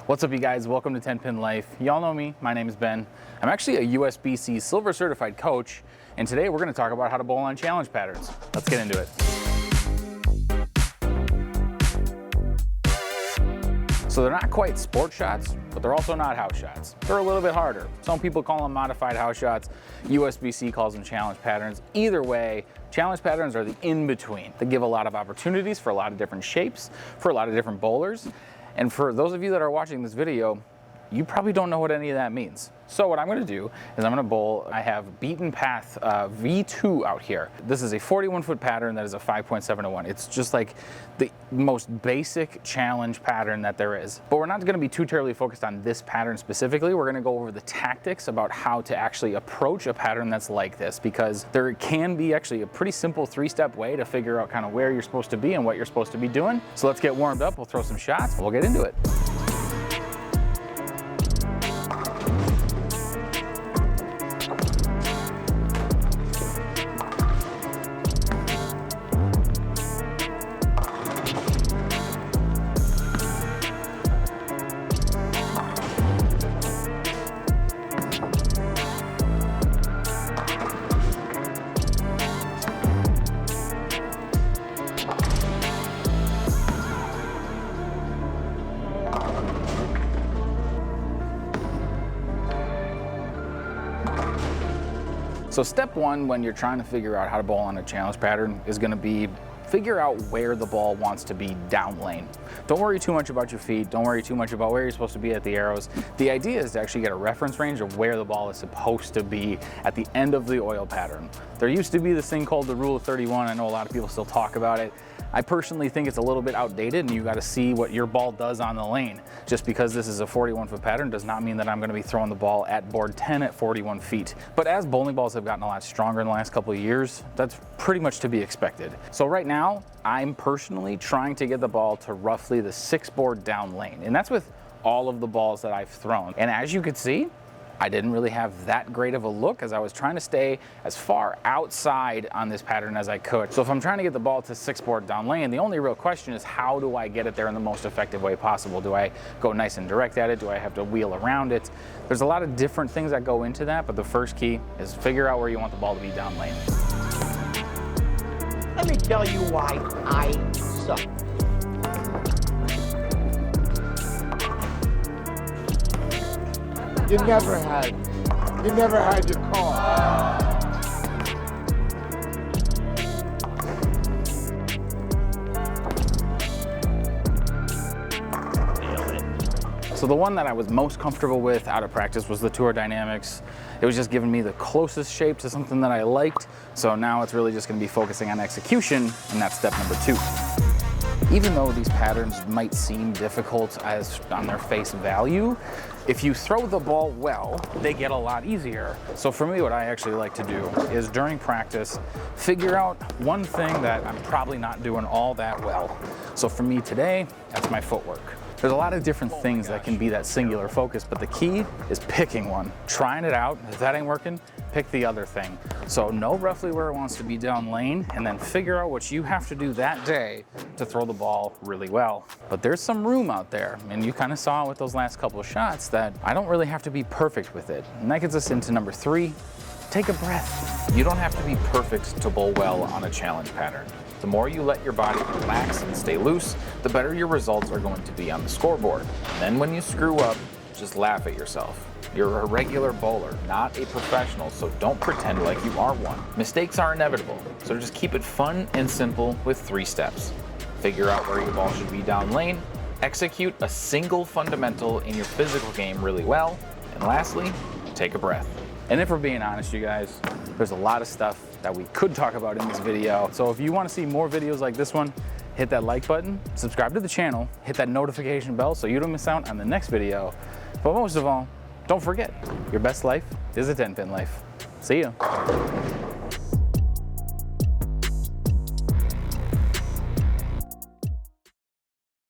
What's up, you guys? Welcome to 10 Pin Life. Y'all know me. My name is Ben. I'm actually a USBC Silver Certified coach, and today we're going to talk about how to bowl on challenge patterns. Let's get into it. So they're not quite sport shots, but they're also not house shots. They're a little bit harder. Some people call them modified house shots. USBC calls them challenge patterns. Either way, challenge patterns are the in-between. They give a lot of opportunities for a lot of different shapes, for a lot of different bowlers. And for those of you that are watching this video, you probably don't know what any of that means. So what I'm going to do is I'm going to bowl. I have Beaten Path V2 out here. This is a 41-foot pattern that is a 5.7-1. It's just like the most basic challenge pattern that there is. But we're not going to be too terribly focused on this pattern specifically. We're going to go over the tactics about how to actually approach a pattern that's like this, because there can be actually a pretty simple 3-step way to figure out kind of where you're supposed to be and what you're supposed to be doing. So let's get warmed up. We'll throw some shots. We'll get into it. So step one when you're trying to figure out how to bowl on a challenge pattern is going to be figure out where the ball wants to be down lane. Don't worry too much about your feet. Don't worry too much about where you're supposed to be at the arrows. The idea is to actually get a reference range of where the ball is supposed to be at the end of the oil pattern. There used to be this thing called the rule of 31. I know a lot of people still talk about it. I personally think it's a little bit outdated, and you got to see what your ball does on the lane. Just because this is a 41-foot pattern does not mean that I'm going to be throwing the ball at board 10 at 41 feet. But as bowling balls have gotten a lot stronger in the last couple of years, that's pretty much to be expected. So right now, I'm personally trying to get the ball to roughly the 6 board down lane, and that's with all of the balls that I've thrown. And as you can see, I didn't really have that great of a look, as I was trying to stay as far outside on this pattern as I could. So if I'm trying to get the ball to 6 board down lane, the only real question is, how do I get it there in the most effective way possible? Do I go nice and direct at it? Do I have to wheel around it? There's a lot of different things that go into that, but the first key is figure out where you want the ball to be down lane. Let me tell you why I suck. You never had your call. So the one that I was most comfortable with out of practice was the Tour Dynamics. It was just giving me the closest shape to something that I liked. So now it's really just going to be focusing on execution, and that's step number 2. Even though these patterns might seem difficult as on their face value, if you throw the ball well, they get a lot easier. So for me, what I actually like to do is during practice, figure out one thing that I'm probably not doing all that well. So for me today, that's my footwork. There's a lot of different things that can be that singular focus, but the key is picking one, trying it out. If that ain't working, pick the other thing. So know roughly where it wants to be down lane, and then figure out what you have to do that day to throw the ball really well. But there's some room out there, and you kind of saw with those last couple of shots that I don't really have to be perfect with it. And that gets us into number 3, take a breath. You don't have to be perfect to bowl well on a challenge pattern. The more you let your body relax and stay loose, the better your results are going to be on the scoreboard. Then when you screw up, just laugh at yourself. You're a regular bowler, not a professional, so don't pretend like you are one. Mistakes are inevitable, so just keep it fun and simple with 3 steps. Figure out where your ball should be down lane, execute a single fundamental in your physical game really well, and lastly, take a breath. And if we're being honest, you guys, there's a lot of stuff that we could talk about in this video. So if you want to see more videos like this one, hit that like button, subscribe to the channel, hit that notification bell so you don't miss out on the next video. But most of all, don't forget, your best life is a 10-pin life. See ya.